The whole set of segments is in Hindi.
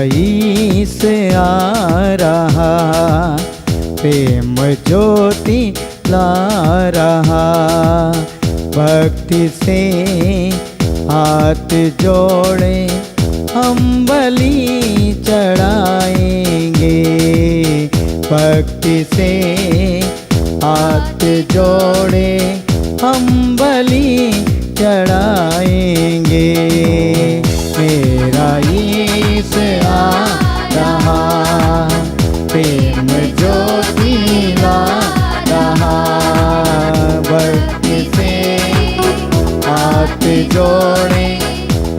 ईस आ रहा, प्रेम ज्योति ला रहा। भक्ति से हाथ जोड़े हम बलि चढ़ाएंगे। भक्ति से हाथ जोड़े हम बलि चढ़ाएंगे। मेरा ईस आ रहा, प्रेम ज्योति ला रहा। भक्ति से हाथ जोड़े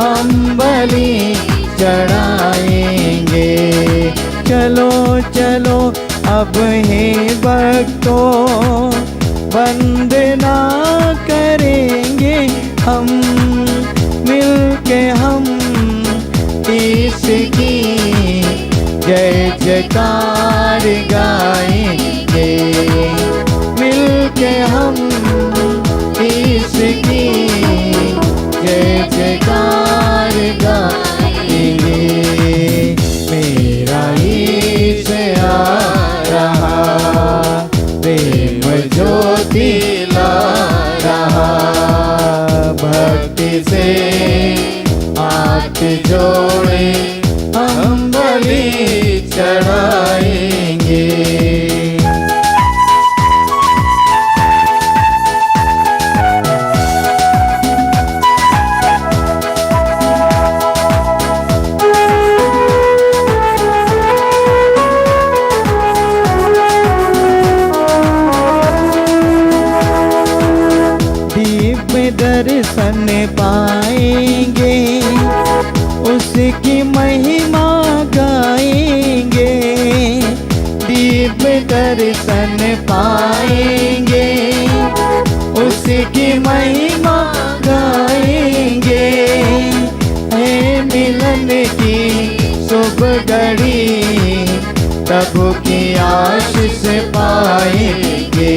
हम बलि चढ़ाएंगे। चलो चलो अब हे भक्तों, वंदना करेंगे हम मिलके। हम इसकी जय जयकार गाएंगे मिलके। हम इसकी जय जयकार गाएंगे। मेरा ईस आ रहा, प्रेम ज्योति ला रहा। भक्ति से हाथ जोड़े हम बलि चढ़ाएंगे। दर्शन पाएंगे, उसकी महिमा गाएंगे। दिव्य दर्शन पाएंगे, उसकी महिमा गाएंगे। है मिलन की शुभ घड़ी, प्रभु की आशीष पाएंगे।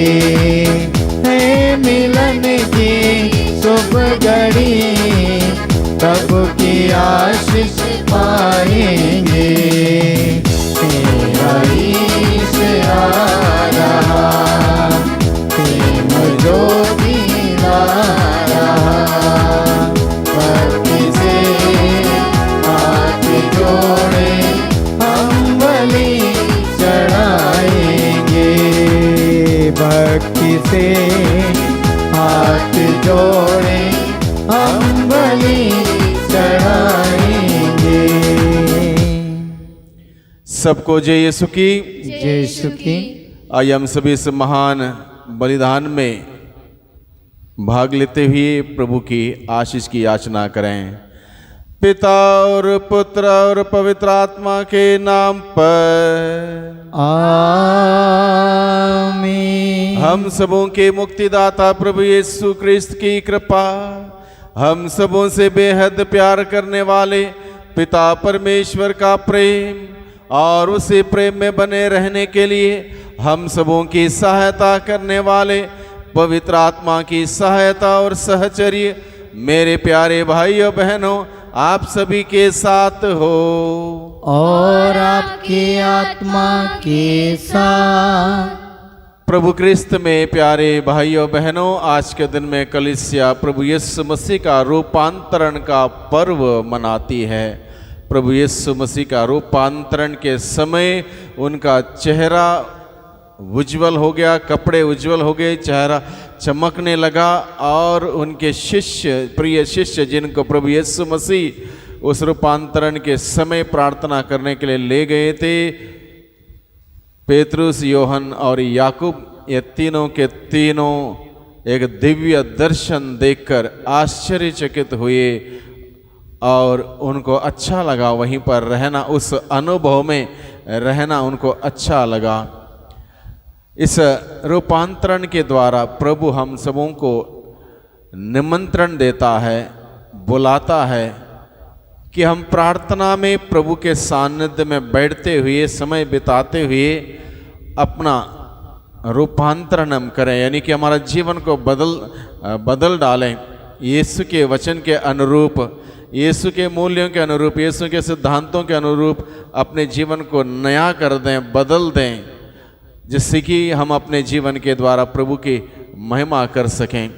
है मिलन की शुभ घड़ी, प्रभु की आशीष पाएंगे। मेरा ईस आ रहा, प्रेम ज्योति ला रहा। भक्ति से हाथ जोड़े हम बलि चढ़ाएंगे। भक्ति से हाथ जोड़े हम बलि चढ़ाएंगे। सबको जय यीशु की। जय यीशु की। आइए हम सभी इस महान बलिदान में भाग लेते हुए प्रभु की आशीष की याचना करें। पिता और पुत्र और पवित्र आत्मा के नाम पर आमीन। हम सबों के मुक्तिदाता प्रभु यीशु क्रिस्त की कृपा, हम सबों से बेहद प्यार करने वाले पिता परमेश्वर का प्रेम और उसी प्रेम में बने रहने के लिए हम सबों की सहायता करने वाले पवित्र आत्मा की सहायता और सहचर्य मेरे प्यारे भाइयों बहनों आप सभी के साथ हो और आपकी आत्मा के साथ। प्रभु क्रिस्त में प्यारे भाइयों बहनों, आज के दिन में कलीसिया प्रभु यीशु मसीह का रूपांतरण का पर्व मनाती है। प्रभु यीशु मसीह का रूपांतरण के समय उनका चेहरा उज्ज्वल हो गया, कपड़े उज्ज्वल हो गए, चेहरा चमकने लगा और उनके शिष्य, प्रिय शिष्य जिनको प्रभु यीशु मसीह उस रूपांतरण के समय प्रार्थना करने के लिए ले गए थे, पेतरुस, योहन और याकूब, ये तीनों के तीनों एक दिव्य दर्शन देखकर आश्चर्यचकित हुए और उनको अच्छा लगा वहीं पर रहना, उस अनुभव में रहना उनको अच्छा लगा। इस रूपांतरण के द्वारा प्रभु हम सबों को निमंत्रण देता है, बुलाता है कि हम प्रार्थना में प्रभु के सानिध्य में बैठते हुए, समय बिताते हुए अपना रूपांतरण हम करें, यानी कि हमारा जीवन को बदल डालें यीशु के वचन के अनुरूप, यीशु के मूल्यों के अनुरूप, यीशु के सिद्धांतों के अनुरूप अपने जीवन को नया कर दें, बदल दें, जिससे कि हम अपने जीवन के द्वारा प्रभु की महिमा कर सकें।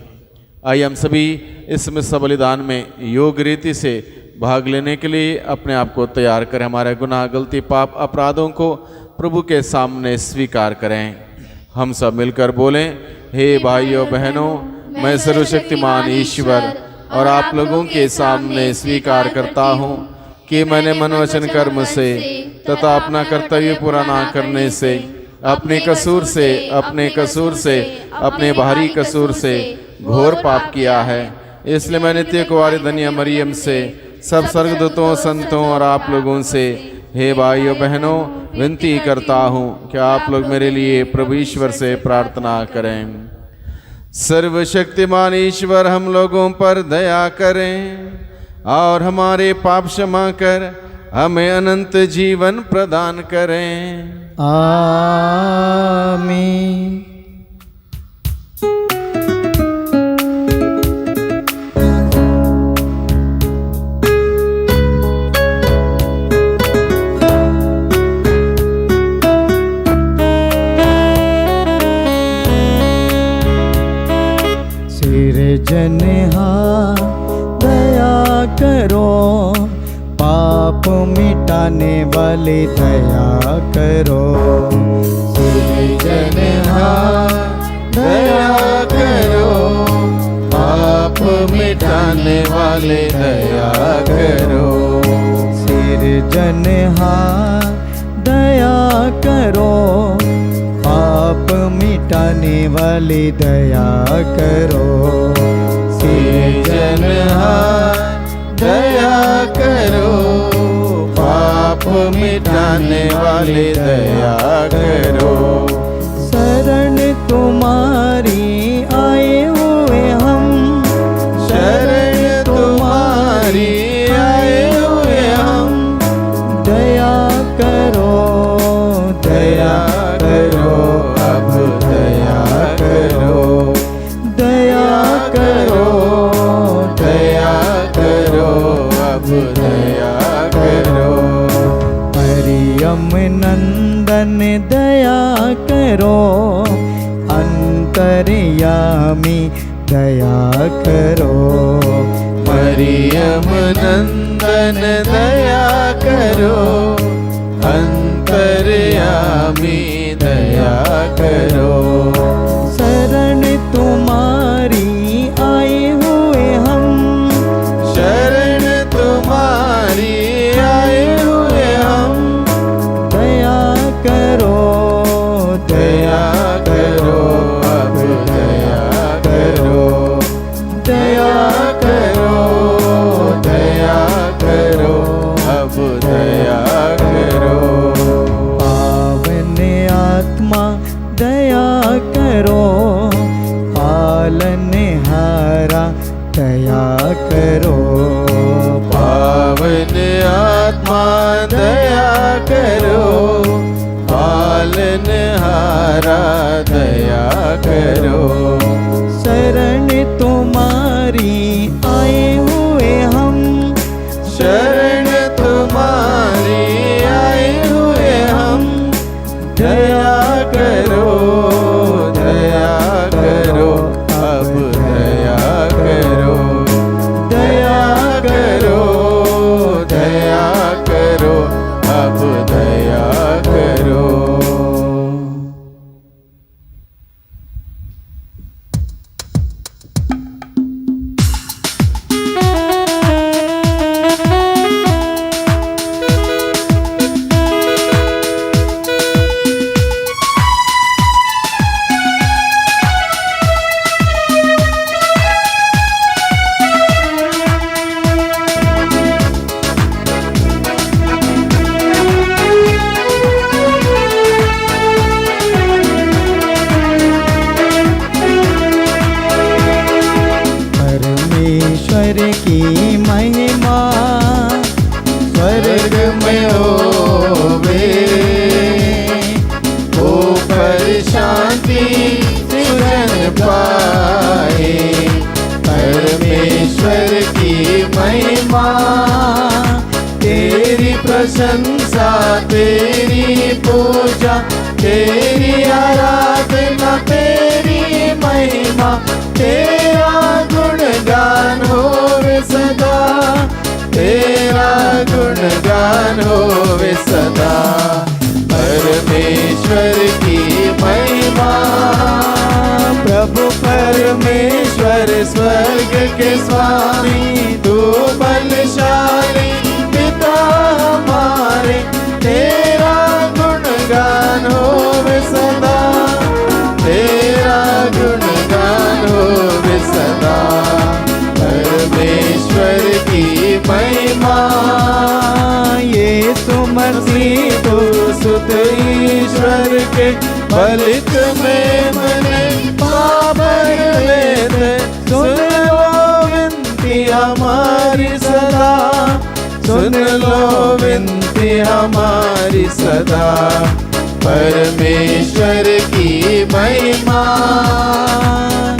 आइए हम सभी इस मिस्सा बलिदान में योग रीति से भाग लेने के लिए अपने आप को तैयार करें। हमारे गुनाह, गलती, पाप, अपराधों को प्रभु के सामने स्वीकार करें। हम सब मिलकर बोलें, हे भाइयों बहनों, मैं सर्वशक्तिमान ईश्वर और आप लोगों के सामने स्वीकार करता हूँ कि मैंने मन, वचन, कर्म से तथा अपना कर्तव्य पूरा ना करने से, अपने कसूर से, अपने भारी कसूर से घोर पाप किया है। इसलिए मैं नित्य कुंवारी धन्य मरियम से, सब स्वर्गदूतों, संतों और आप लोगों से, हे भाइयों बहनों, विनती करता हूँ कि आप लोग मेरे लिए प्रभु ईश्वर से प्रार्थना करें। सर्वशक्तिमान ईश्वर हम लोगों पर दया करें और हमारे पाप क्षमा कर हमें अनंत जीवन प्रदान करें। आमीन। सिरजनहार दया करो, पाप मिटाने वाले दया करो। सिरजनहार दया करो, पाप मिटाने वाले दया करो। सिरजनहार दया करो, पाप मिटाने वाले दया करो। सिरजनहार दया करो, पाप मिटाने वाले दया करो। शरण तुम्हारी आए हुए हम, शरण तुम्हारी आए हुए हम, दया करो, दया करो, अब दया करो, दया करो, दया करो, अब दया करो। मरियम नंदन दया करो, अंतर्यामी दया करो। मरियम नंदन दया करो, अंतर्यामी दया करो। शरण तुम्हारी आए हुए हम, शरण तुम्हारी आए हुए हम, दया करो, दया करो, अब दया करो, दया करो, दया करो, अब दया करो। पावन आत्मा दया करो, पालनहारा दया करो। पावन आत्मा दया करो, पालनहारा दया करो। शरण तुम्हारी आए हुए हम, शरण तुम्हारी आए हुए हम, दया करो, दया करो, अब दया करो, दया करो, दया करो, अब दया करो। परमेश्वर की महिमा स्वर्ग में होवे, ऊपर शांति सुजन पाए। परमेश्वर की महिमा तेरी पूजा, तेरी आराधना, तेरी महिमा, तेरा गुणगान होवे सदा, तेरा गुणगान होवे सदा। परमेश्वर की महिमा, प्रभु परमेश्वर स्वर्ग के स्वामी, तू बलशाली पिता हमारे, तेरा गुणगान होवे सदा, तेरा गुणगान होवे सदा। परमेश्वर की महिमा, यीशु मसीह तू सुत ईश्वर के बलित में मने पावन लेते, सुन लो विनती हमारी सदा, सुन लो विनती हमारी सदा। परमेश्वर की महिमा,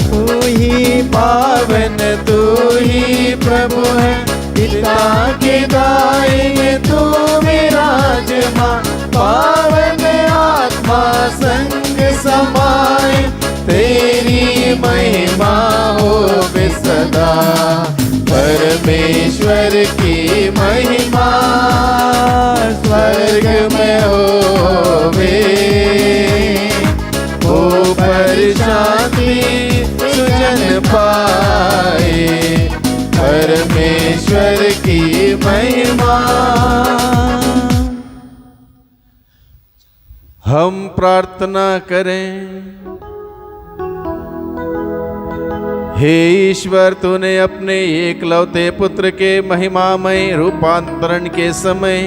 तू ही पावन तू ही प्रभु है, पिता के दाएं तू विराजमान, पावन आत्मा संग समाए, तेरी महिमा होवे सदा। परमेश्वर की महिमा स्वर्ग में होवे, ऊपर शांति सुजन पाए, परमेश्वर की महिमा। हम प्रार्थना करें। हे ईश्वर, तूने अपने एकलौते पुत्र के महिमामय रूपांतरण के समय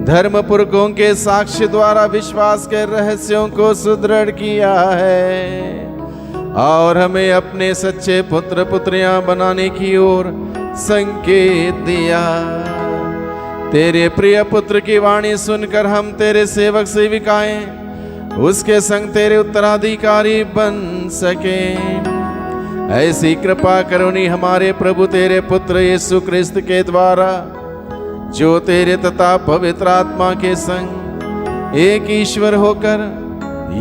धर्म पुरखों के साक्ष्य द्वारा विश्वास के रहस्यों को सुदृढ़ किया है और हमें अपने सच्चे पुत्र पुत्रियां बनाने की ओर संकेत दिया। तेरे प्रिय पुत्र की वाणी सुनकर हम तेरे सेवक सेविकाएं उसके संग तेरे उत्तराधिकारी बन सके। ऐसी कृपा करुणी हमारे प्रभु तेरे पुत्र यीशु क्रिस्त के द्वारा, जो तेरे तथा पवित्र आत्मा के संग एक ईश्वर होकर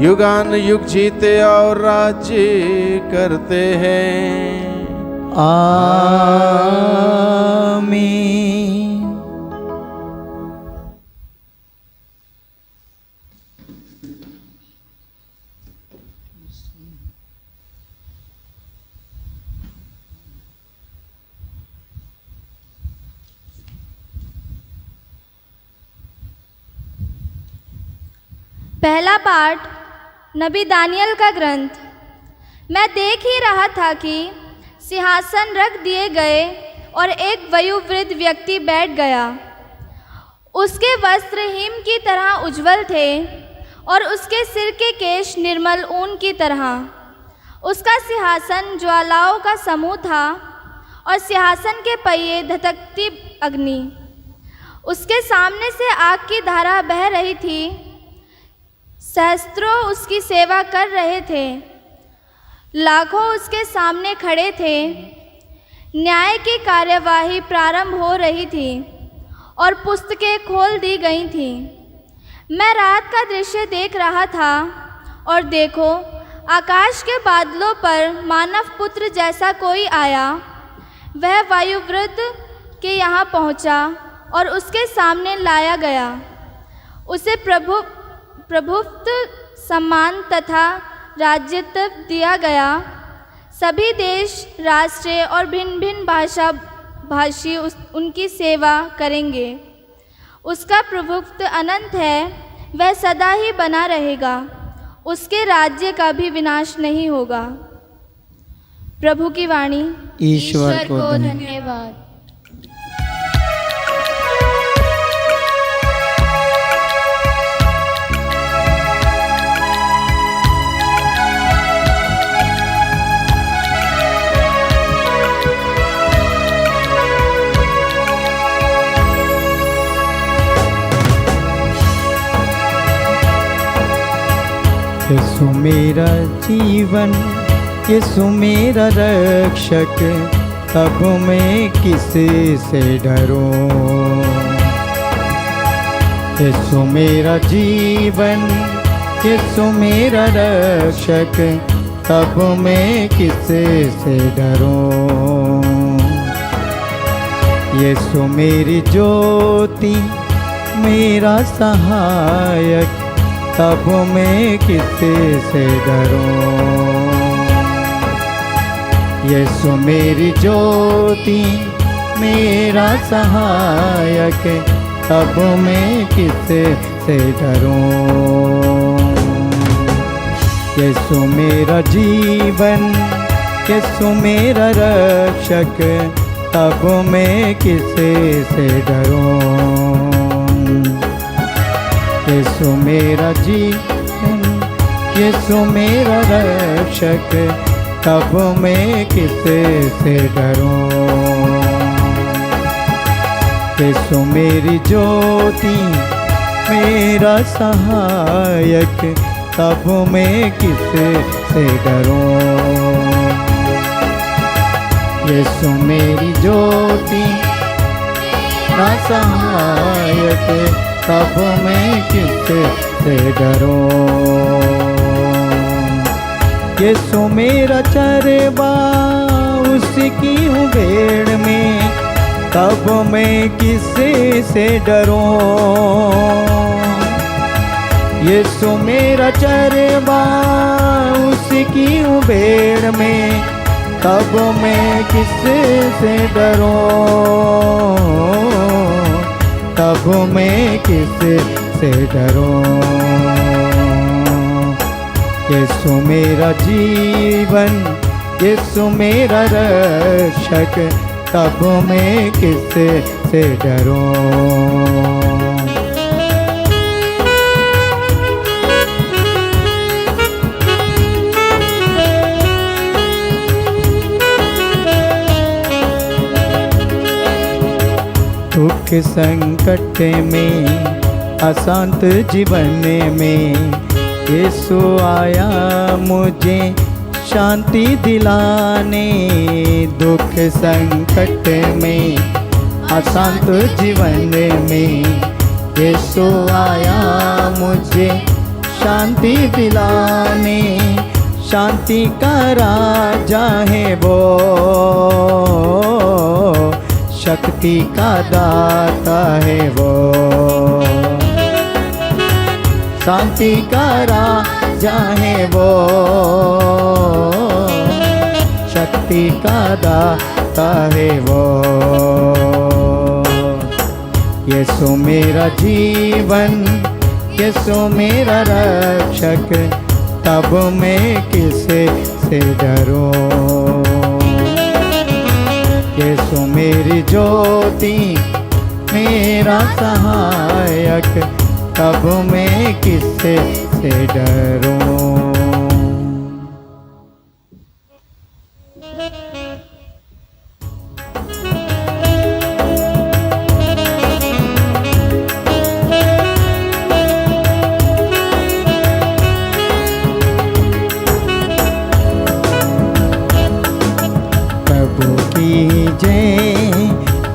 युगान युग जीते और राज्य करते हैं। आमीन। पहला पाठ नबी दानियल का ग्रंथ। मैं देख ही रहा था कि सिंहासन रख दिए गए और एक वयोवृद्ध व्यक्ति बैठ गया। उसके वस्त्र हिम की तरह उज्ज्वल थे और उसके सिर के केश निर्मल ऊन की तरह। उसका सिंहासन ज्वालाओं का समूह था और सिंहासन के पहिए धधकती अग्नि। उसके सामने से आग की धारा बह रही थी। सहस्त्रों उसकी सेवा कर रहे थे, लाखों उसके सामने खड़े थे। न्याय की कार्यवाही प्रारंभ हो रही थी और पुस्तकें खोल दी गई थीं। मैं रात का दृश्य देख रहा था और देखो, आकाश के बादलों पर मानव पुत्र जैसा कोई आया। वह वायुवृद्ध के यहाँ पहुँचा और उसके सामने लाया गया। उसे प्रभुत्व, सम्मान तथा राज्यत्व दिया गया। सभी देश, राष्ट्र और भिन्न भिन्न भाषी उनकी सेवा करेंगे। उसका प्रभुत्व अनंत है, वह सदा ही बना रहेगा। उसके राज्य का भी विनाश नहीं होगा। प्रभु की वाणी। ईश्वर को धन्यवाद। यीशु मेरा जीवन, यीशु मेरा रक्षक, अब मैं किस से डरूं। यीशु मेरा जीवन, यीशु मेरा रक्षक, तब मैं किससे से डरूं। यीशु मेरी ज्योति, मेरा सहायक, तब मैं किससे से डरूं। यीशु मेरी ज्योति, मेरा सहायक, तब मैं किससे से डरूं। यीशु मेरा जीवन, यीशु मेरा रक्षक, तब मैं किससे से डरूं। यीशु मेरा जीवन, यीशु मेरा रक्षक, तब मैं किससे से डरूं। यीशु मेरी ज्योति, मेरा सहायक, तब मैं किससे से डरूं। यीशु मेरी ज्योति, मेरा सहायक, तब मैं किससे से डरूं। यीशु मेरा चरवा, उसकी हूँ भेड़ में, तब मैं किससे से डरूं। यीशु मेरा चरवा, उसकी हूँ भेड़ में, तब मैं किससे से डरूं। तब मैं किससे से डरूं। यीशु मेरा जीवन, यीशु मेरा रक्षक, तब मैं किससे से डरूं। दुख संकट में, अशांत जीवन में, यीशु आया मुझे शांति दिलाने। दुख संकट में, अशांत जीवन में, यीशु आया मुझे शांति दिलाने। शांति का राजा है वो, शक्ति का दाता है वो। शांति का राजा है वो, शक्ति का दाता है वो। यीशु मेरा जीवन, यीशु मेरा रक्षक, तब मैं किससे से डरूं। यीशु मेरी ज्योति, मेरा सहायक, तब मैं किससे से डरूं।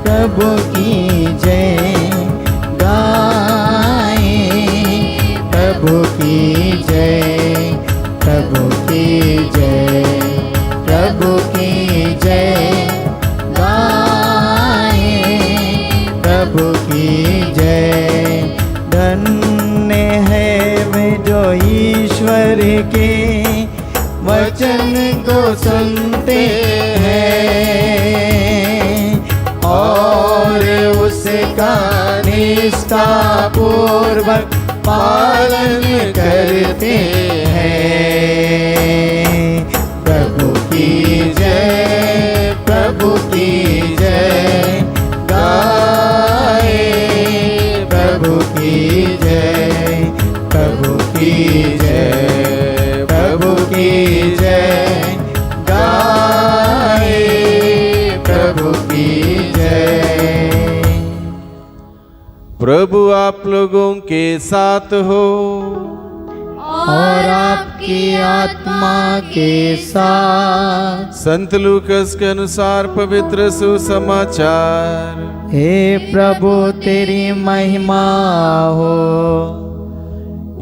प्रभु की जय गाएं। प्रभु की जय, प्रभु की जय, प्रभु की जय गाएं। प्रभु की जय। धन्य है वे जो ईश्वर के वचन को सुनते हैं और उसका निष्ठा पूर्वक पालन करते हैं। प्रभु की जय, प्रभु की जय गाए। प्रभु की जय, प्रभु की जय, प्रभु की जय गाए। प्रभु की जय। प्रभु आप लोगों के साथ हो और आपकी आत्मा के साथ। संत लूकस के अनुसार पवित्र सुसमाचार। हे प्रभु तेरी महिमा हो।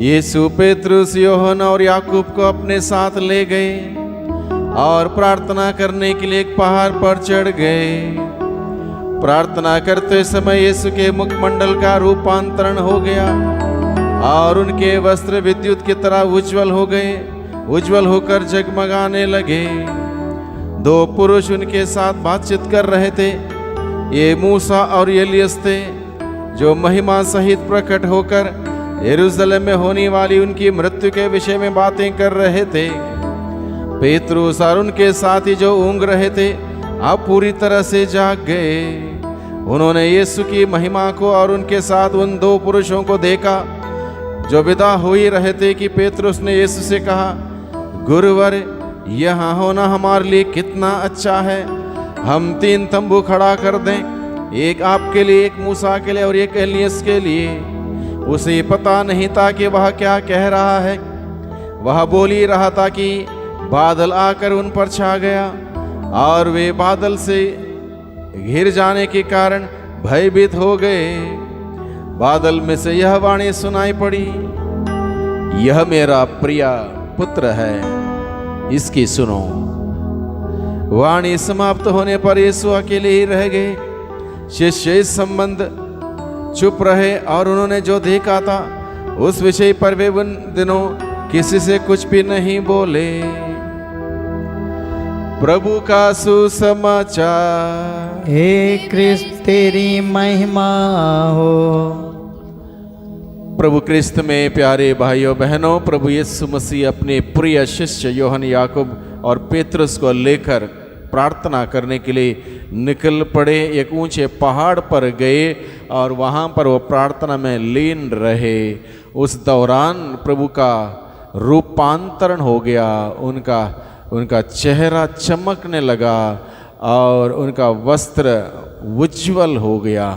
यीशु पेतरुस, योहन और याकूब को अपने साथ ले गए और प्रार्थना करने के लिए एक पहाड़ पर चढ़ गए। प्रार्थना करते समय यीशु के मुखमंडल का रूपांतरण हो गया और उनके वस्त्र विद्युत की तरह उज्जवल हो गए, उज्जवल होकर जगमगाने लगे। दो पुरुष उनके साथ बातचीत कर रहे थे। ये मूसा और एलियस थे, जो महिमा सहित प्रकट होकर यरूशलेम में होने वाली उनकी मृत्यु के विषय में बातें कर रहे थे। पेतरुस और उनके साथी जो ऊँघ रहे थे, अब पूरी तरह से जाग गए। उन्होंने यीशु की महिमा को और उनके साथ उन दो पुरुषों को देखा जो विदा हो ही रहे थे कि पेतरुस ने यीशु से कहा, गुरुवर, यहाँ होना हमारे लिए कितना अच्छा है। हम 3 तंबू खड़ा कर दें, एक आपके लिए, एक मूसा के लिए और एक एलियस के लिए। उसे पता नहीं था कि वह क्या कह रहा है। वह बोल ही रहा था कि बादल आकर उन पर छा गया और वे बादल से घिर जाने के कारण भयभीत हो गए। बादल में से यह वाणी सुनाई पड़ी, यह मेरा प्रिय पुत्र है, इसकी सुनो। वाणी समाप्त होने पर यीशु अकेले ही रह गए। शिष्य इस संबंध चुप रहे और उन्होंने जो देखा था उस विषय पर वे उन दिनों किसी से कुछ भी नहीं बोले। प्रभु का सुसमाचार। हे क्रिस्त तेरी महिमा हो। प्रभु क्रिस्त में प्यारे भाइयों बहनों, प्रभु यीशु मसीह अपने प्रिय शिष्य योहन, याकूब और पेतरुस को लेकर प्रार्थना करने के लिए निकल पड़े। एक ऊंचे पहाड़ पर गए और वहाँ पर वो प्रार्थना में लीन रहे। उस दौरान प्रभु का रूपांतरण हो गया। उनका चेहरा चमकने लगा और उनका वस्त्र उज्ज्वल हो गया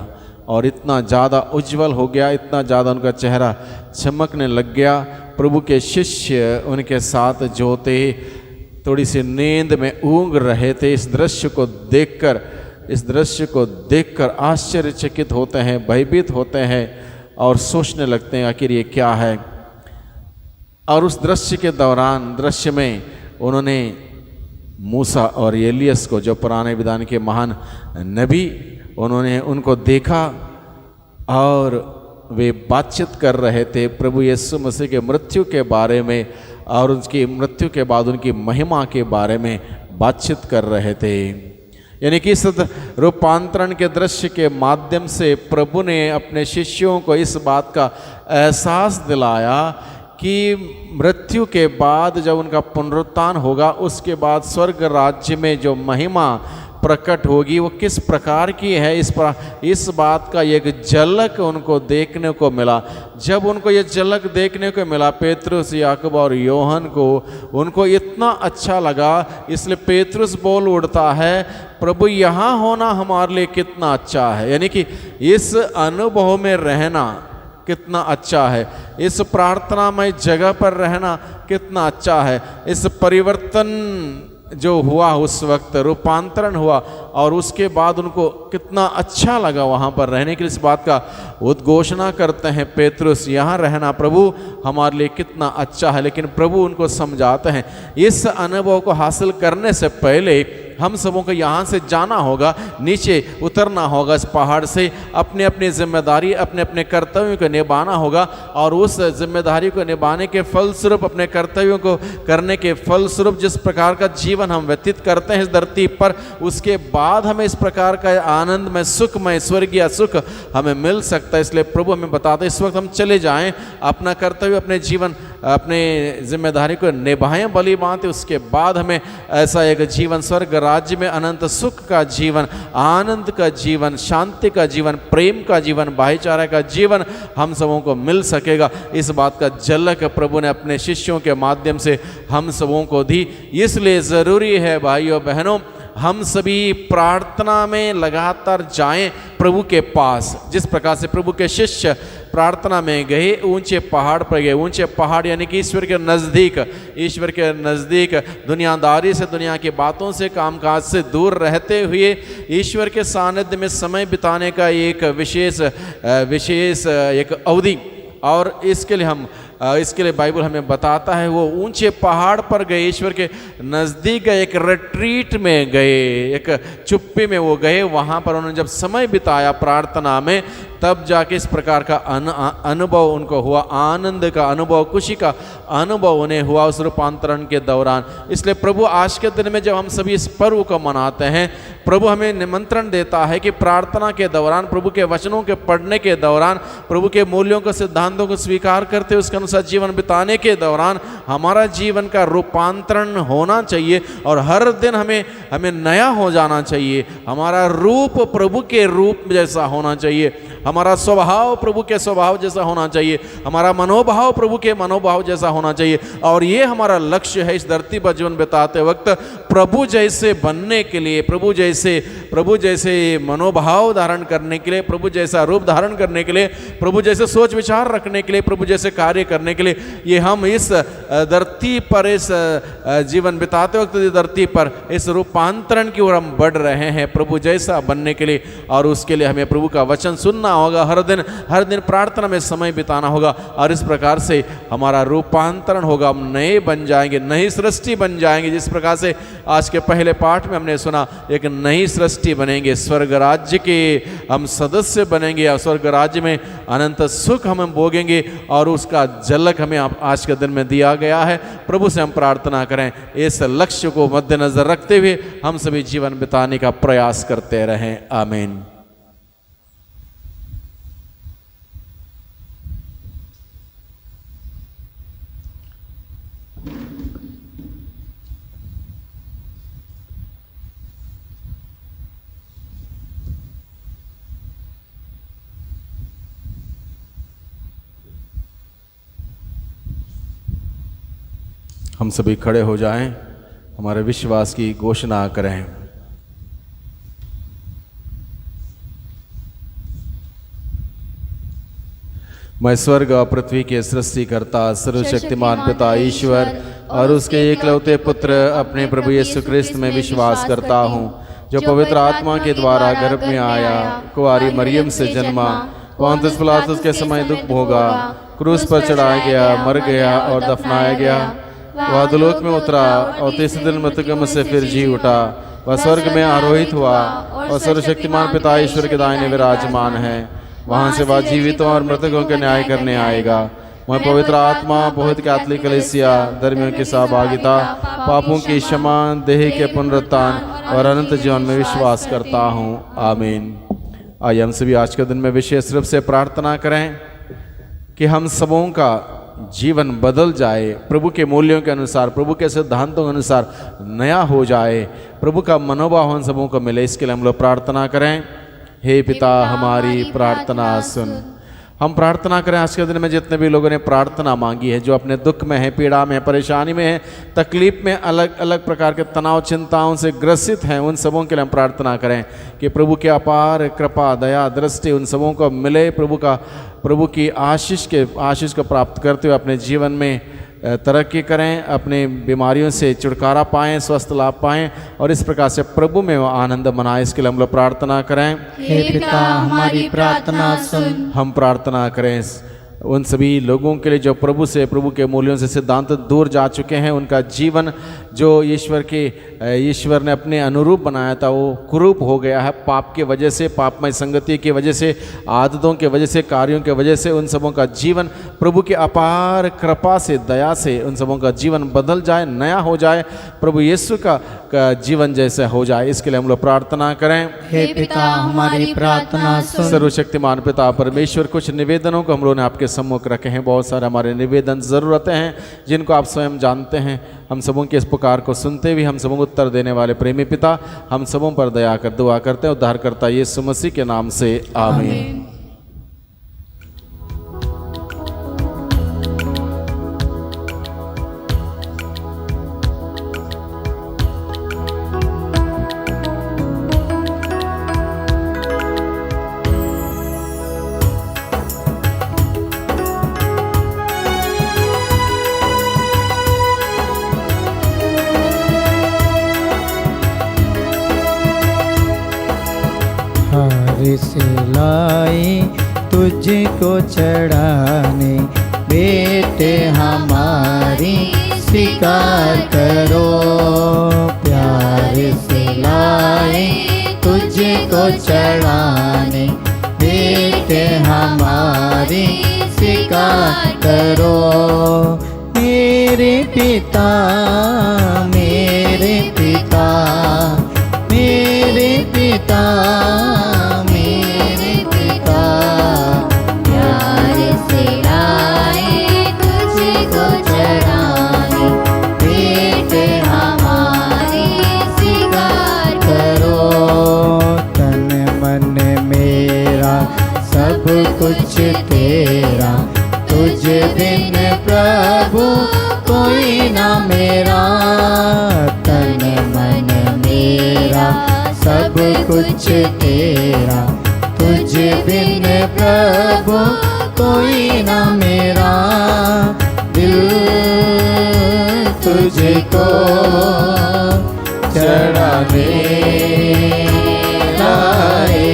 और इतना ज़्यादा उज्ज्वल हो गया, इतना ज़्यादा उनका चेहरा चमकने लग गया। प्रभु के शिष्य उनके साथ जो थे थोड़ी सी नींद में ऊँघ रहे थे। इस दृश्य को देखकर आश्चर्यचकित होते हैं, भयभीत होते हैं और सोचने लगते हैं आखिर ये क्या है। और उस दृश्य में उन्होंने मूसा और एलियस को, जो पुराने विधान के महान नबी, उन्होंने उनको देखा और वे बातचीत कर रहे थे प्रभु यीशु मसीह के मृत्यु के बारे में और उसकी मृत्यु के बाद उनकी महिमा के बारे में बातचीत कर रहे थे। यानी कि इस रूपांतरण के दृश्य के माध्यम से प्रभु ने अपने शिष्यों को इस बात का एहसास दिलाया कि मृत्यु के बाद जब उनका पुनरुत्थान होगा, उसके बाद स्वर्ग राज्य में जो महिमा प्रकट होगी वो किस प्रकार की है, इस बात का एक झलक उनको देखने को मिला। जब उनको ये झलक देखने को मिला पेतरुस, याकूब और योहन को, उनको इतना अच्छा लगा। इसलिए पेतरुस बोल उठता है, प्रभु यहाँ होना हमारे लिए कितना अच्छा है। यानी कि इस अनुभव में रहना कितना अच्छा है, इस प्रार्थनामय जगह पर रहना कितना अच्छा है। इस परिवर्तन जो हुआ, उस वक्त रूपांतरण हुआ और उसके बाद उनको कितना अच्छा लगा वहाँ पर रहने के लिए, इस बात का उद्घोषणा करते हैं पेतरुस, यहाँ रहना प्रभु हमारे लिए कितना अच्छा है। लेकिन प्रभु उनको समझाते हैं, इस अनुभव को हासिल करने से पहले हम सबों को यहाँ से जाना होगा, नीचे उतरना होगा इस पहाड़ से, अपनी अपनी जिम्मेदारी, अपने अपने कर्तव्यों को निभाना होगा और उस जिम्मेदारी को निभाने के फलस्वरूप, अपने कर्तव्यों को करने के फलस्वरूप जिस प्रकार का जीवन हम व्यतीत करते हैं इस धरती पर, उसके बाद हमें इस प्रकार का आनंदमय, सुखमय, स्वर्गीय सुख हमें मिल सकता है। इसलिए प्रभु हमें बताते हैं इस वक्त हम चले जाएं, अपना कर्तव्य, अपने जीवन, अपने जिम्मेदारी को निभाएं भली बात है। उसके बाद हमें ऐसा एक जीवन, स्वर्ग राज्य में अनंत सुख का जीवन, आनंद का जीवन, शांति का जीवन, प्रेम का जीवन, भाईचारा का जीवन हम सबों को मिल सकेगा। इस बात का झलक प्रभु ने अपने शिष्यों के माध्यम से हम सबों को दी। इसलिए ज़रूरी है भाइयों बहनों, हम सभी प्रार्थना में लगातार जाएं प्रभु के पास। जिस प्रकार से प्रभु के शिष्य प्रार्थना में गए, ऊंचे पहाड़ पर गए, ऊंचे पहाड़ यानी कि ईश्वर के नज़दीक दुनियादारी से, दुनिया की बातों से, कामकाज से दूर रहते हुए ईश्वर के सानिध्य में समय बिताने का एक विशेष एक अवधि। और इसके लिए बाइबल हमें बताता है वो ऊंचे पहाड़ पर गए, ईश्वर के नज़दीक गए, एक रिट्रीट में गए, एक चुप्पी में वो गए। वहाँ पर उन्होंने जब समय बिताया प्रार्थना में, तब जाके इस प्रकार का अनुभव उनको हुआ, आनंद का अनुभव, खुशी का अनुभव उन्हें हुआ उस रूपांतरण के दौरान। इसलिए प्रभु आज के दिन में जब हम सभी इस पर्व को मनाते हैं, प्रभु हमें निमंत्रण देता है कि प्रार्थना के दौरान, प्रभु के वचनों के पढ़ने के दौरान, प्रभु के मूल्यों को, सिद्धांतों को स्वीकार करते उसके अनुसार जीवन बिताने के दौरान हमारा जीवन का रूपांतरण होना चाहिए। और हर दिन हमें नया हो जाना चाहिए। हमारा रूप प्रभु के रूप जैसा होना चाहिए, हमारा स्वभाव प्रभु के स्वभाव जैसा होना चाहिए, हमारा मनोभाव प्रभु के मनोभाव जैसा होना चाहिए। और ये हमारा लक्ष्य है इस धरती पर जीवन बिताते वक्त, प्रभु जैसे बनने के लिए, प्रभु जैसे मनोभाव धारण करने के लिए, प्रभु जैसा रूप धारण करने के लिए, प्रभु जैसे सोच विचार रखने के लिए, प्रभु जैसे कार्य करने के लिए, ये हम इस धरती पर, इस जीवन बिताते वक्त धरती पर इस रूपांतरण की ओर हम बढ़ रहे हैं प्रभु जैसा बनने के लिए। और उसके लिए हमें प्रभु का वचन सुनना होगा, हर दिन प्रार्थना में समय बिताना होगा। और इस प्रकार से हमारा रूपांतरण होगा, हम नए बन जाएंगे, नई सृष्टि बन जाएंगे। जिस प्रकार से आज के पहले पाठ में हमने सुना, एक नई सृष्टि बनेंगे, स्वर्ग राज्य के हम सदस्य बनेंगे और स्वर्ग राज्य में अनंत सुख हम भोगेंगे। और उसका झलक हमें आज के दिन में दिया गया है। प्रभु से हम प्रार्थना करें, इस लक्ष्य को मद्देनजर रखते हुए हम सभी जीवन बिताने का प्रयास करते रहें। आमीन। हम सभी खड़े हो जाएं, हमारे विश्वास की घोषणा करें। मैं स्वर्ग और पृथ्वी के सृष्टिकर्ता सर्वशक्तिमान पिता ईश्वर और उसके एकलौते पुत्र अपने प्रभु यीशु क्रिस्त में विश्वास करता हूँ, जो पवित्र आत्मा के द्वारा गर्भ में आया, कुंवारी मरियम से जन्मा, पोंतियुस पिलातुस के समय दुख भोगा, क्रूस पर चढ़ाया गया, मर गया और दफनाया गया, वह अधोलोक में उतरा और तीसरे दिन मृतकों में से फिर जी उठा, वह स्वर्ग में आरोहित हुआ और सर्वशक्तिमान पिता ईश्वर के दाहिने विराजमान है। वहाँ से वह जीवितों और मृतकों के न्याय करने आएगा। मैं पवित्र आत्मा, पवित्र कैथोलिक कलीसिया, धर्मियों की सहभागिता, पापों की क्षमा, देह के पुनरुत्थान और अनंत जीवन में विश्वास करता हूँ। आमीन। आइए हम सभी आज के दिन में विशेष रूप से प्रार्थना करें कि हम सबों का जीवन बदल जाए, प्रभु के मूल्यों के अनुसार, प्रभु के सिद्धांतों के अनुसार नया हो जाए, प्रभु का मनोभाव हम सबों को मिले। इसके लिए हम लोग प्रार्थना करें। हे पिता, हमारी प्रार्थना सुन। हम प्रार्थना करें आज के दिन में जितने भी लोगों ने प्रार्थना मांगी है, जो अपने दुख में है, पीड़ा में है, परेशानी में है, तकलीफ में, अलग अलग प्रकार के तनाव चिंताओं से ग्रसित हैं, उन सबों के लिए हम प्रार्थना करें कि प्रभु की अपार कृपा, दया, दृष्टि उन सबों को मिले। प्रभु की आशीष को प्राप्त करते हुए अपने जीवन में तरक्की करें, अपने बीमारियों से छुटकारा पाएं, स्वस्थ लाभ पाएं और इस प्रकार से प्रभु में वो आनंद मनाएं। इसके लिए हम लोग प्रार्थना करें। हे पिता, हमारी प्रार्थना सुन। हम प्रार्थना करें उन सभी लोगों के लिए जो प्रभु प्रभु के मूल्यों से सिद्धांत दूर जा चुके हैं, उनका जीवन जो ईश्वर ने अपने अनुरूप बनाया था वो कुरूप हो गया है पाप के वजह से, पापमय संगति की वजह से, आदतों के वजह से, कार्यों के वजह से। उन सबों का जीवन प्रभु की अपार कृपा से, दया से उन सबों का जीवन बदल जाए, नया हो जाए, प्रभु यीशु का जीवन जैसे हो जाए। इसके लिए हम लोग प्रार्थना करें। हे पिता, हमारी प्रार्थना सुन। सर्वशक्तिमान पिता परमेश्वर, कुछ निवेदनों को हम लोगों ने आपके सम्मुख रखे हैं। बहुत सारे हमारे निवेदन, ज़रूरतें हैं जिनको आप स्वयं जानते हैं। हम सबों के इस पुकार को सुनते हुए हम सबों को उत्तर देने वाले प्रेमी पिता, हम सबों पर दया कर दुआ करते हैं। उद्धार करता यीशु मसीह के नाम से, आमीन। प्यार से लाई तुझको चढ़ाने, बेटे हमारी स्वीकार करो। प्यार से लाई तुझको चढ़ाने, बेटे हमारी स्वीकार करो। मेरे पिता, मेरे पिता, मेरे पिता, मेरे पिता, प्यार से लाए तुझको चढ़ाने, बेटे हमारी स्वीकार करो। तन मन मेरा सब कुछ तेरा, तुझ बिन प्रभु कोई ना मेरा। तन मन मेरा सब कुछ तेरा, तुझ बिन प्रभु कोई ना मेरा। दिल तुझको चढ़ाने लाए,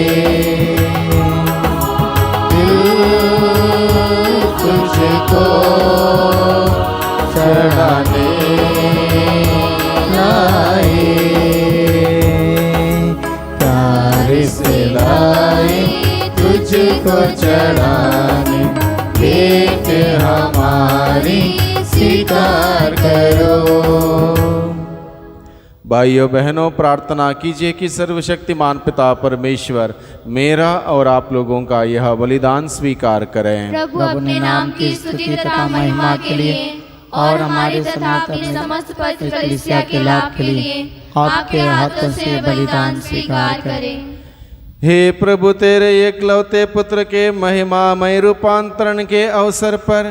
तुझको चढ़ाने लाए। प्यार से लाए तुझको चढ़ाने, बेटे हमारी स्वीकार करो। भाइयों बहनों, प्रार्थना कीजिए कि सर्वशक्तिमान पिता परमेश्वर मेरा और आप लोगों का यह बलिदान स्वीकार करें। प्रभु अपने नाम की स्तुति तथा महिमा के लिए और हमारे तथा अपनी समस्त पवित्र कलीसिया के लाभ के लिए आपके हाथों से बलिदान स्वीकार करें। हे प्रभु, तेरे एकलौते पुत्र के महिमामय रूपांतरण के अवसर पर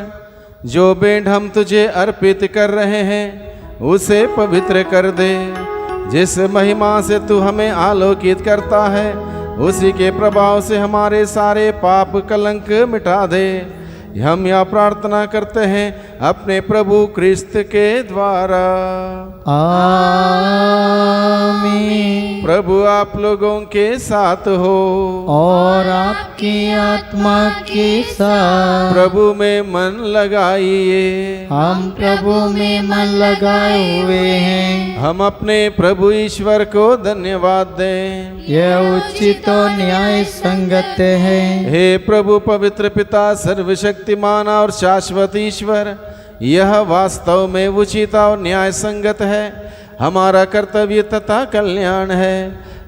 जो भेंट हम तुझे अर्पित कर रहे हैं उसे पवित्र कर दे। जिस महिमा से तू हमें आलोकित करता है उसी के प्रभाव से हमारे सारे पाप कलंक मिटा दे। हम यह प्रार्थना करते हैं अपने प्रभु क्रिस्त के द्वारा। आमीन। प्रभु आप लोगों के साथ हो और आपकी आत्मा के साथ। प्रभु में मन लगाइए। हम प्रभु में मन लगाए हुए हैं। हम अपने प्रभु ईश्वर को धन्यवाद दें। यह उचित और न्याय संगत है। हे प्रभु पवित्र पिता सर्वशक्तिमान और शाश्वत ईश्वर, यह वास्तव में उचित और न्याय संगत है, हमारा कर्तव्य तथा कल्याण है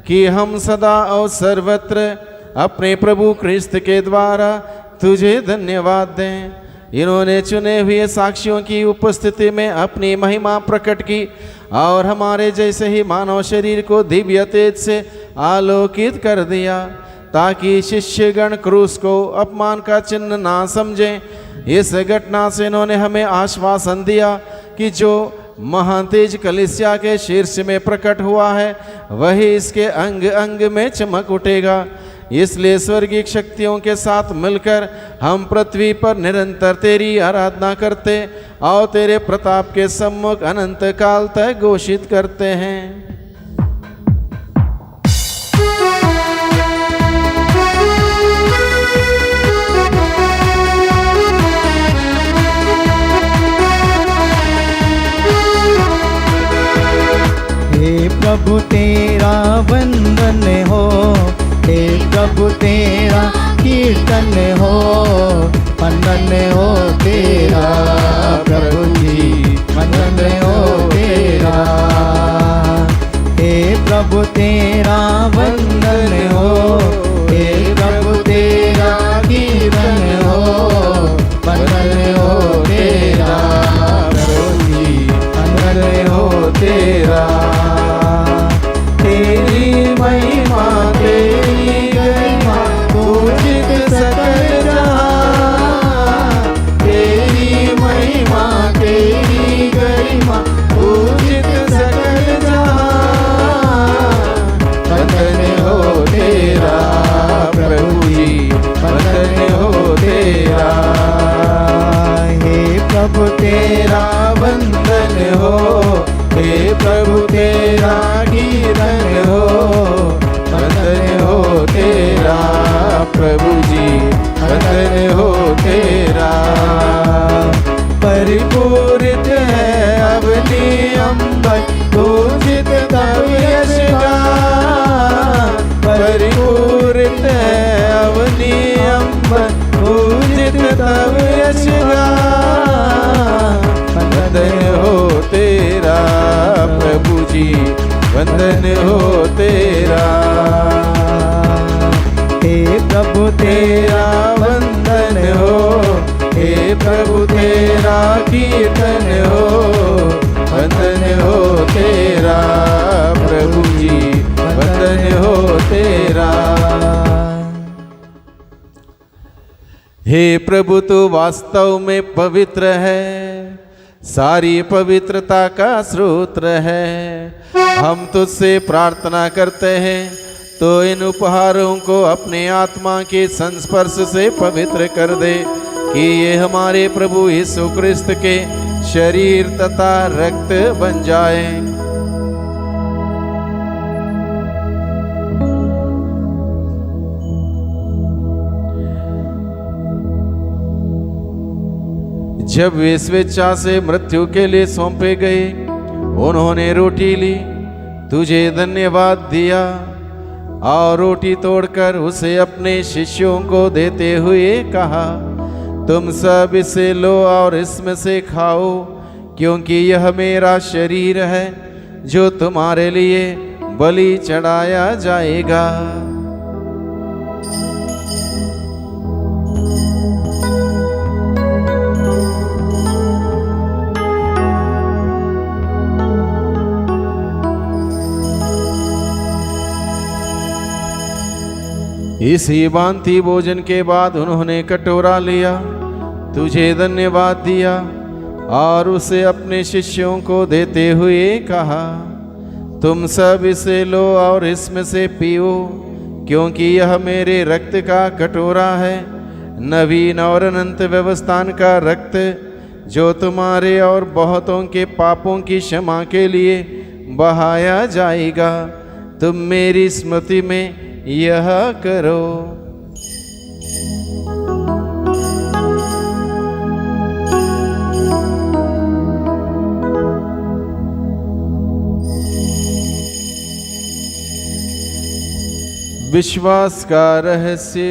कि हम सदा और सर्वत्र अपने प्रभु क्रिस्त के द्वारा तुझे धन्यवाद दें। इन्होंने चुने हुए साक्षियों की उपस्थिति में अपनी महिमा प्रकट की और हमारे जैसे ही मानव शरीर को दिव्य तेज से आलोकित कर दिया, ताकि शिष्यगण क्रूस को अपमान का चिन्ह ना समझें। इस घटना से इन्होंने हमें आश्वासन दिया कि जो महातेज कलीसिया के शीर्ष में प्रकट हुआ है वही इसके अंग अंग में चमक उठेगा। इसलिए स्वर्गीय शक्तियों के साथ मिलकर हम पृथ्वी पर निरंतर तेरी आराधना करते और तेरे प्रताप के सम्मुख अनंत काल तक घोषित करते हैं। हे प्रभु तेरा वंदन हो, हे प्रभु तेरा कीर्तन हो, वंदन हो तेरा प्रभु जी, वंदन हो तेरा। हे प्रभु तेरा वंदन हो, हे प्रभु तेरा कीर्तन हो, वंदन हो तेरा प्रभु जी, वंदन हो तेरा। तेरी महिमा तेरी गरिमा पूजित सकल जहां। तेरी महिमा तेरी गरिमा पूजित सकल जहां। वंदन हो तेरा स्फुरित अवनी अंबर पूजित तव यश गान। वंदन हो तेरा प्रभु जी, वंदन हो तेरा। हे प्रभु तेरा वंदन हो, हे प्रभु तेरा कीर्तन हो। वंदन हो तेरा प्रभु जी, वंदन हो तेरा। हे प्रभु तू वास्तव में पवित्र है, सारी पवित्रता का स्रोत है। हम तुझसे प्रार्थना करते हैं तो इन उपहारों को अपने आत्मा के संस्पर्श से पवित्र कर दे, कि ये हमारे प्रभु यीशु क्रिस्त के शरीर तथा रक्त बन जाए। जब वे स्वेच्छा से मृत्यु के लिए सौंपे गए, उन्होंने रोटी ली, तुझे धन्यवाद दिया और रोटी तोड़कर उसे अपने शिष्यों को देते हुए कहा, तुम सब इसे लो और इसमें से खाओ, क्योंकि यह मेरा शरीर है जो तुम्हारे लिए बलि चढ़ाया जाएगा। इसी भांति भोजन के बाद उन्होंने कटोरा लिया, तुझे धन्यवाद दिया और उसे अपने शिष्यों को देते हुए कहा, तुम सब इसे लो और इसमें से पियो, क्योंकि यह मेरे रक्त का कटोरा है, नवीन और अनंत व्यवस्थान का रक्त, जो तुम्हारे और बहुतों के पापों की क्षमा के लिए बहाया जाएगा। तुम मेरी स्मृति में यह करो। विश्वास का रहस्य।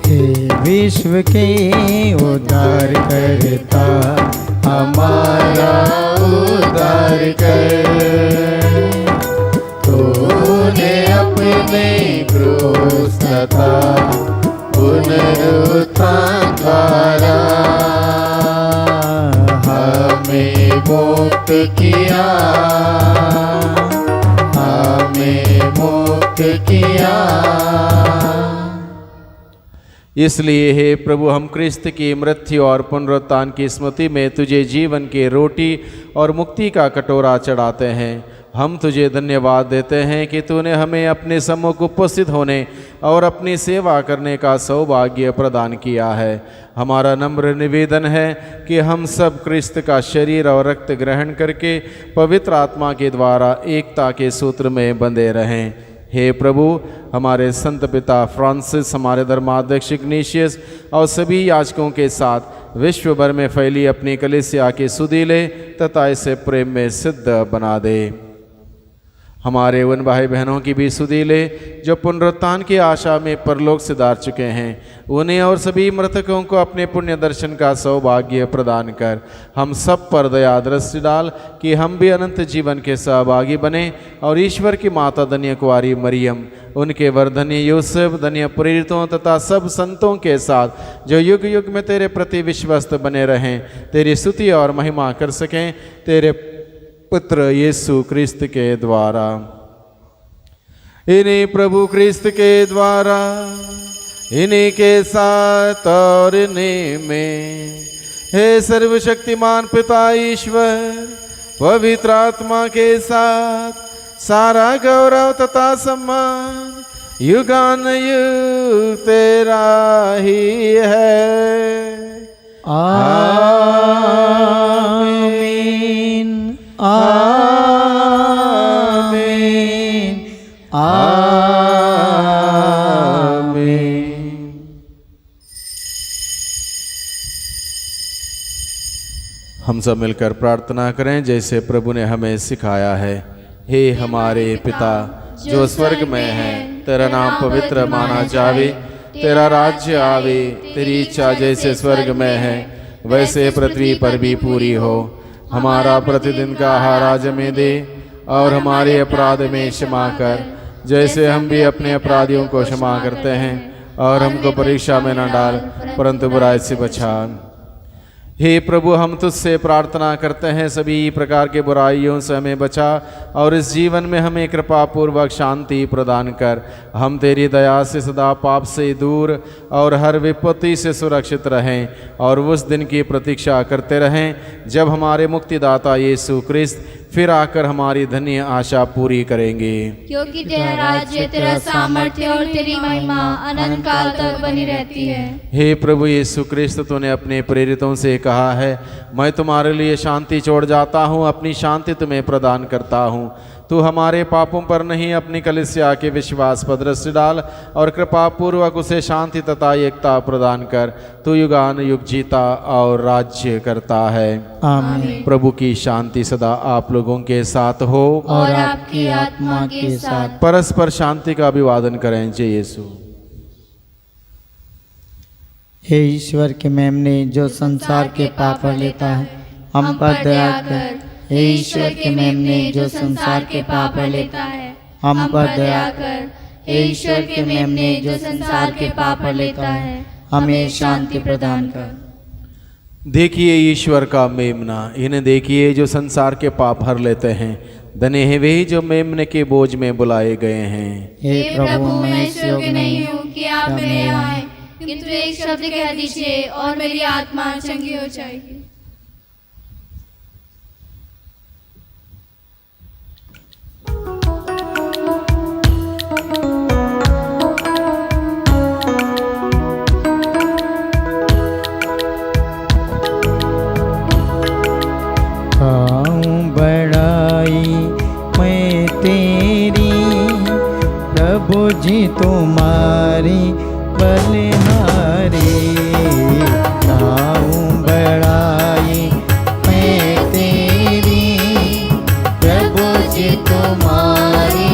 हे विश्व के उद्धार करता, हमारा उद्धार कर। तूने अपने क्रूस तथा पुनरुत्थान द्वारा हमें मुक्त किया, हमें मुक्त किया। इसलिए हे प्रभु, हम क्रिस्त की मृत्यु और पुनरुत्थान की स्मृति में तुझे जीवन की रोटी और मुक्ति का कटोरा चढ़ाते हैं। हम तुझे धन्यवाद देते हैं कि तूने हमें अपने सम्मुख उपस्थित होने और अपनी सेवा करने का सौभाग्य प्रदान किया है। हमारा नम्र निवेदन है कि हम सब क्रिस्त का शरीर और रक्त ग्रहण करके पवित्र आत्मा के द्वारा एकता के सूत्र में बंधे रहें। हे प्रभु, हमारे संत पिता फ्रांसिस, हमारे धर्माध्यक्ष इग्नेशियस और सभी याजकों के साथ विश्व भर में फैली अपनी कलीसिया की सुधि ले तथा इसे प्रेम में सिद्ध बना दे। हमारे उन भाई बहनों की भी सुधि ले जो पुनरुत्थान की आशा में परलोक सिधार चुके हैं। उन्हें और सभी मृतकों को अपने पुण्य दर्शन का सौभाग्य प्रदान कर हम सब पर दया दृष्टि डाल कि हम भी अनंत जीवन के सहभागी बने और ईश्वर की माता धन्य कुंवारी मरियम, उनके वर्धन्य यूसुफ, धन्य प्रेरितों तथा सब संतों के साथ जो युग युग में तेरे प्रति विश्वस्त बने रहें, तेरी स्तुति और महिमा कर सकें तेरे पुत्र यीशु क्रिस्त के द्वारा। इन्हीं प्रभु क्रिस्त के द्वारा, इन्हीं के साथ और इन्हीं में, हे सर्वशक्तिमान पिता ईश्वर, पवित्र आत्मा के साथ सारा गौरव तथा सम्मान युगान युग तेरा ही है। आमीन आमीन आमीन। हम सब मिलकर प्रार्थना करें जैसे प्रभु ने हमें सिखाया है। हे हमारे पिता जो स्वर्ग में है, तेरा नाम पवित्र माना जावे, तेरा राज्य आवे, तेरी इच्छा जैसे स्वर्ग में है वैसे पृथ्वी पर भी पूरी हो। हमारा प्रतिदिन का आहार आज हमें दे, और हमारे अपराध में क्षमा कर जैसे हम भी अपने अपराधियों को क्षमा करते हैं, और हमको परीक्षा में न डाल परंतु बुराई से बचा। हे प्रभु, हम तुझसे प्रार्थना करते हैं सभी प्रकार के बुराइयों से हमें बचा, और इस जीवन में हमें कृपा पूर्वक शांति प्रदान कर। हम तेरी दया से सदा पाप से दूर और हर विपत्ति से सुरक्षित रहें, और उस दिन की प्रतीक्षा करते रहें जब हमारे मुक्तिदाता यीशु ख्रिस्त फिर आकर हमारी धन्य आशा पूरी करेंगे। क्योंकि तेरा राज्य, तेरा सामर्थ्य और तेरी महिमा अनंत काल तक बनी रहती है। हे प्रभु यीशु ख्रिस्त, तूने अपने प्रेरितों से कहा है, मैं तुम्हारे लिए शांति छोड़ जाता हूँ, अपनी शांति तुम्हें प्रदान करता हूँ। तू हमारे पापों पर नहीं अपनी कलीसिया के विश्वास पर दृष्टि डाल, और कृपा पूर्वक उसे शांति तथा एकता प्रदान कर। तू युगान युग जीता और राज्य करता है। आमीन। प्रभु की शांति सदा आप लोगों के साथ हो, और आपकी आत्मा के साथ। परस्पर शांति का अभिवादन करें। जय यीशु। हे ईश्वर के मेमने जो संसार के पाप हर लेता है, हम पर दया कर। हे ईश्वर के मेमने जो संसार के पाप हर लेता है, हम पर दया कर। हे ईश्वर के मेमने जो संसार के पाप हर लेता है, हमें शांति प्रदान कर। देखिए ईश्वर का मेमना, इन्हें देखिए जो संसार के पाप हर लेते हैं। धन्य है वे जो मेमने के बोझ में बुलाए गए हैं। हे प्रभु, मैं इस योग्य नहीं हूँ कि आप मेरे यहाँ आए, किंतु एक शब्द कह दीजिए और मेरी आत्मा चंगी हो जाएगी। बड़ाई मैं तेरी, प्रभु जी तुम्हारी बलिहारी। गाऊं बड़ाई मैं तेरी, प्रभु जी तुम्हारी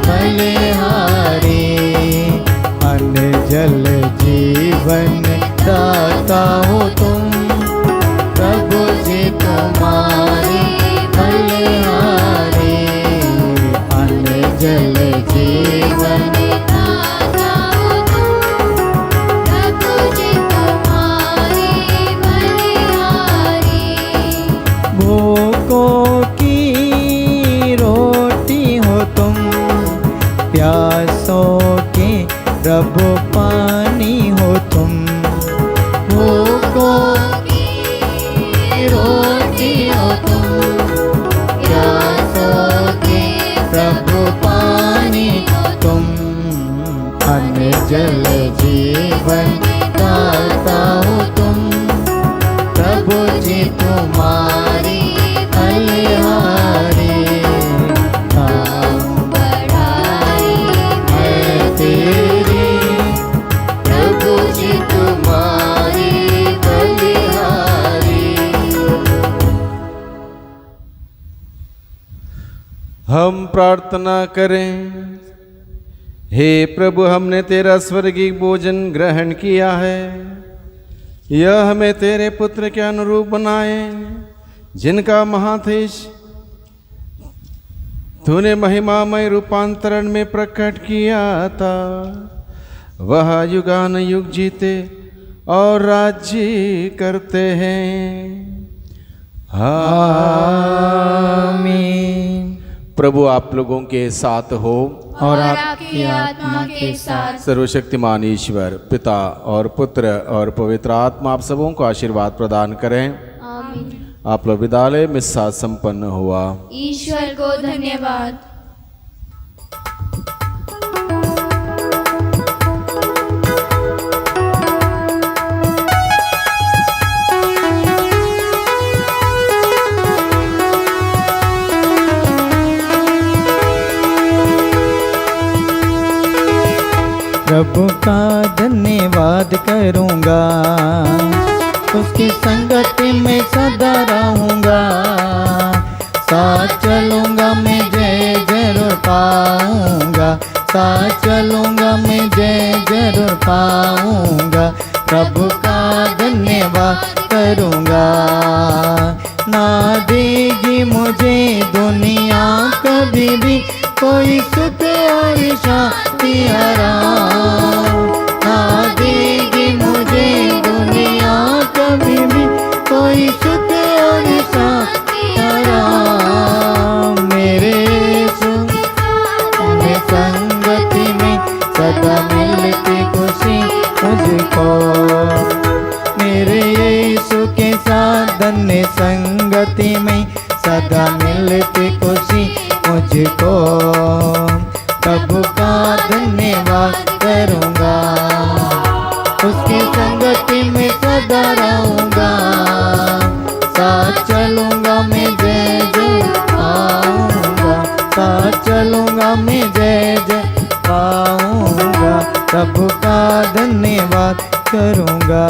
बलिहारी। अन्न जल जीवन दाता हो तुम, प्रभु जी तुम्हारी बलिहारी। अन्न जल जीवन दाता हो तुम, प्रभु जी तुम्हारी बलिहारी। भूखों की रोटी हो तुम, प्यासों के प्रभु पानी हो तुम। भूखों की रोटी हो तुम, प्यासों के प्रभु पानी हो तुम। अन्न जल जीवन दाता हो तुम, प्रभु जी तुम्हारी बलिहारी। गाऊं बड़ाई मैं तेरी, प्रभु जी तुम्हारी बलिहारी। हम प्रार्थना करें। हे प्रभु, हमने तेरा स्वर्गीय भोजन ग्रहण किया है, यह हमें तेरे पुत्र के अनुरूप बनाए, जिनका महातेज तूने महिमामय रूपांतरण में प्रकट किया था। वह युगान युग जीते और राज्य करते हैं। आमीन। प्रभु आप लोगों के साथ हो, और आपकी आत्मा के साथ। सर्वशक्तिमान ईश्वर पिता और पुत्र और पवित्र आत्मा आप सबों को आशीर्वाद प्रदान करें। आमीन। आप लोग विद्यालय में साथ संपन्न हुआ। ईश्वर को धन्यवाद। प्रभु का धन्यवाद करूँगा, उसकी संगति में सदा रहूँगा। साथ चलूँगा मैं जय पाऊंगा, साथ चलूंगा मैं जय जरूर पाऊंगा, प्रभु का धन्यवाद करूंगा। ना देगी मुझे दुनिया कभी भी कोई सुख और शांति आराम, ना देगी मुझे दुनिया कभी भी कोई सुख और शांति आराम। मेरे यीशु में संगति में सदा मिलती खुशी मुझको, मेरे यीशु के साथ धन्य संगति में सदा मिलती खुशी मुझको, प्रभु का धन्यवाद करूँगा, उसकी संगति में सदा रहूँगा, साथ चलूँगा मैं जय जय पाऊँगा, साथ चलूँगा मैं जय जय पाऊँगा, प्रभु का धन्यवाद करूँगा।